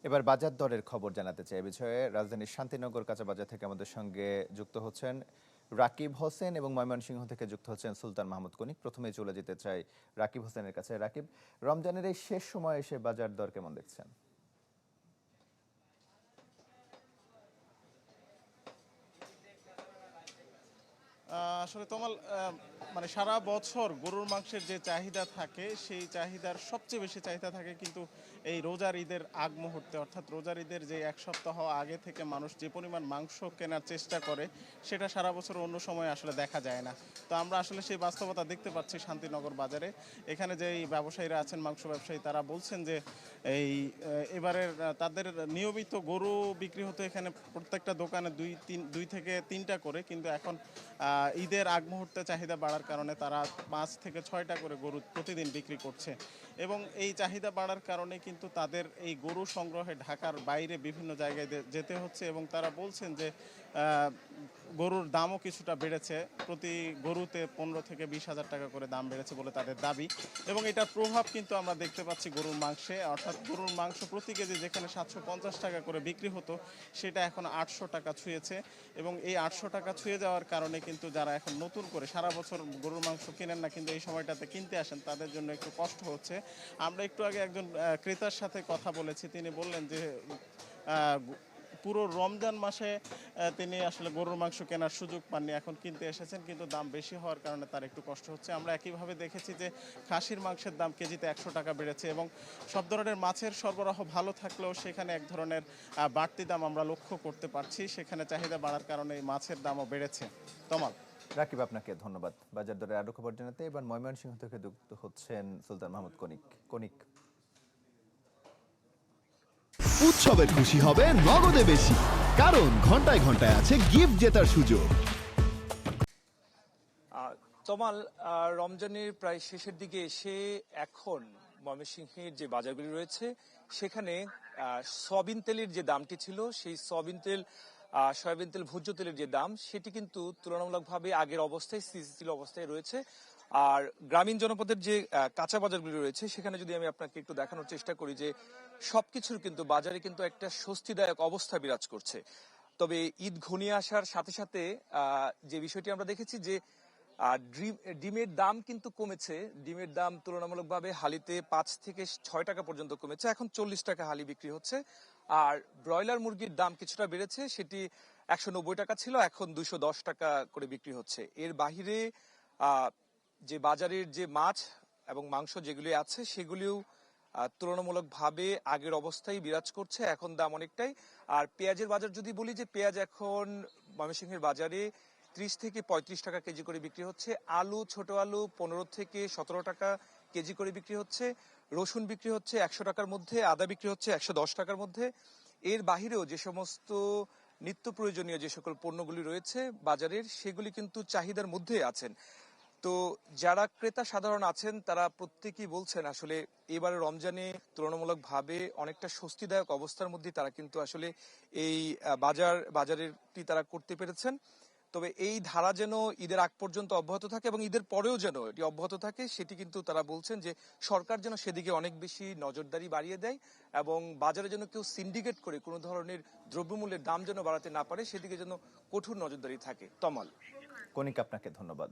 এবার বাজার দরের খবর জানাতে চাই। এ বিষয়ে রাজধানীর শান্তিনগর কাঁচা বাজার থেকে আমাদের সঙ্গে যুক্ত হচ্ছেন রাকিব হোসেন এবং ময়মনসিংহ থেকে যুক্ত হচ্ছেন সুলতান মাহমুদ কনিক। প্রথমেই চলে যেতে চাই রাকিব হোসেনের কাছে। রাকিব, রমজানের এই শেষ সময়ে এসে বাজার দর কেমন দেখছেন? আসলে তোমার মানে সারা বছর গরুর মাংসের যে চাহিদা থাকে সেই চাহিদার সবচেয়ে বেশি চাহিদা থাকে কিন্তু এই রোজার ঈদের আগ মুহূর্তে, অর্থাৎ রোজার ঈদের যে এক সপ্তাহ আগে থেকে মানুষ যে পরিমাণ মাংস কেনার চেষ্টা করে সেটা সারা বছর অন্য সময় আসলে দেখা যায় না। তো আমরা আসলে সেই বাস্তবতা দেখতে পাচ্ছি শান্তিনগর বাজারে। এখানে যেই ব্যবসায়ীরা আছেন, মাংস ব্যবসায়ী, তারা বলছেন যে এই এবারের তাদের নিয়মিত গরু বিক্রি হতো এখানে প্রত্যেকটা দোকানে দুই থেকে তিনটা করে, কিন্তু এখন ঈদের আগ মুহূর্তে চাহিদা বাড়ার কারণে তারা 5 থেকে 6টা করে গরু প্রতিদিন বিক্রি করছে। এবং এই চাহিদা বাড়ার কারণে কিন্তু তাদের এই গরু সংগ্রহে ঢাকার বাইরে বিভিন্ন জায়গায় যেতে হচ্ছে এবং তারা বলছেন যে গরুর দামও কিছুটা বেড়েছে। প্রতি গরুতে 15 থেকে 20 হাজার টাকা করে দাম বেড়েছে বলে তাদের দাবি। এবং এটার প্রভাব কিন্তু আমরা দেখতে পাচ্ছি গরুর মাংসে, অর্থাৎ গরুর মাংস প্রতি কেজি যেখানে 750 টাকা করে বিক্রি হতো সেটা এখন 800 টাকা ছুঁয়েছে। এবং এই 800 টাকা ছুঁয়ে যাওয়ার কারণে কিন্তু যারা এখন নতুন করে সারা বছর গরুর মাংস কেনেন না কিন্তু এই সময়টাতে কিনতে আসেন, তাদের জন্য একটু কষ্ট হচ্ছে। আমরা একটু আগে একজন ক্রেতার সাথে কথা বলেছি, তিনি বললেন যে পুরো রমজান মাসে তিনি আসলে গরুর মাংস কেনার সুযোগ পাননি, এখন কিনতে এসেছেন কিন্তু দাম বেশি হওয়ার কারণে তার একটু কষ্ট হচ্ছে। আমরা একইভাবে দেখেছি যে খাসির মাংসের দাম কেজিতে 100 টাকা বেড়েছে এবং সব ধরনের মাছের সরবরাহ ভালো থাকলেও সেখানে এক ধরনের বাড়তি দাম আমরা লক্ষ্য করতে পারছি। সেখানে চাহিদা বাড়ার কারণে এই মাছের দামও বেড়েছে। তমাল। রাকিব, আপনাকে ধন্যবাদ বাজার দরের আরো খবর জানাতে। এবার ময়মনসিংহ থেকে যুক্ত হচ্ছেন সুলতান মাহমুদ কনিক। কনিক, উৎসবের খুশি হবে নগদে বেশি, কারণ ঘন্টায় ঘন্টায় আছে গিফট জেতার সুযোগ। তমাল, রমজানের প্রায় শেষের দিকে এসে এখন ময়মনসিংহের যে বাজারগুলি রয়েছে সেখানে সয়াবিন তেলের যে দামটি ছিল, সেই সয়াবিন তেল ভোজ্য তেলের যে দাম সেটি কিন্তু তুলনামূলকভাবে আগের অবস্থায় স্থিতিশীল অবস্থায় রয়েছে। আর গ্রামীণ জনপদের যে কাঁচা বাজারগুলি রয়েছে সেখানে যদি আমি আপনাকে একটু দেখানোর চেষ্টা করি যে সবকিছুর কিন্তু বাজারে কিন্তু একটা স্বস্তিদায়ক অবস্থা বিরাজ করছে। তবে ঈদ ঘনিয়ে আসার সাথে সাথে যে বিষয়টি আমরা দেখেছি যে ডিমের দাম কিন্তু কমেছে। ডিমের দাম তুলনামূলকভাবে হালিতে 5 থেকে 6 টাকা পর্যন্ত কমেছে, এখন 40 টাকা হালি বিক্রি হচ্ছে। আর ব্রয়লার মুরগির দাম কিছুটা বেড়েছে, সেটি 190 টাকা ছিল, এখন 210 টাকা করে বিক্রি হচ্ছে। এর বাহিরে যে বাজারের যে মাছ এবং মাংস যেগুলি আছে সেগুলিও তুলনামূলকভাবে আগের অবস্থায় বিরাজ করছে, এখন দাম অনেকটাই। আর পেঁয়াজের বাজার যদি বলি, যে পেঁয়াজ এখন ময়মনসিংহের বাজারে 30 থেকে 35 টাকা কেজি করে বিক্রি হচ্ছে। আলু, ছোট আলু 15 থেকে 17 টাকা কেজি করে বিক্রি হচ্ছে। রসুন বিক্রি হচ্ছে 100 টাকার মধ্যে, আদা বিক্রি হচ্ছে 110 টাকার মধ্যে। এর বাহিরেও যে সমস্ত নিত্য প্রয়োজনীয় যে সকল পণ্যগুলি রয়েছে বাজারের, সেগুলি কিন্তু চাহিদার মধ্যে আছেন। তো যারা ক্রেতা সাধারণ আছেন তারা প্রত্যেকেই বলছেন আসলে এবারে রমজানে তুলনামূলকভাবে অনেকটা স্বস্তিদায়ক অবস্থার মধ্যে তারা কিন্তু আসলে এই বাজারেরটি তারা করতে পেরেছেন। তবে এই ধারা যেন ঈদের আগ পর্যন্ত অব্যাহত থাকে এবং ঈদের পরেও যেন এটি অব্যাহত থাকে, সেটি কিন্তু তারা বলছেন যে সরকার যেন সেদিকে অনেক বেশি নজরদারি বাড়িয়ে দেয় এবং বাজারে যেন কেউ সিন্ডিকেট করে কোনো ধরনের দ্রব্যমূল্যের দাম যেন বাড়াতে না পারে, সেদিকে যেন কঠোর নজরদারি থাকে। তমাল। কনিক, আপনাকে ধন্যবাদ।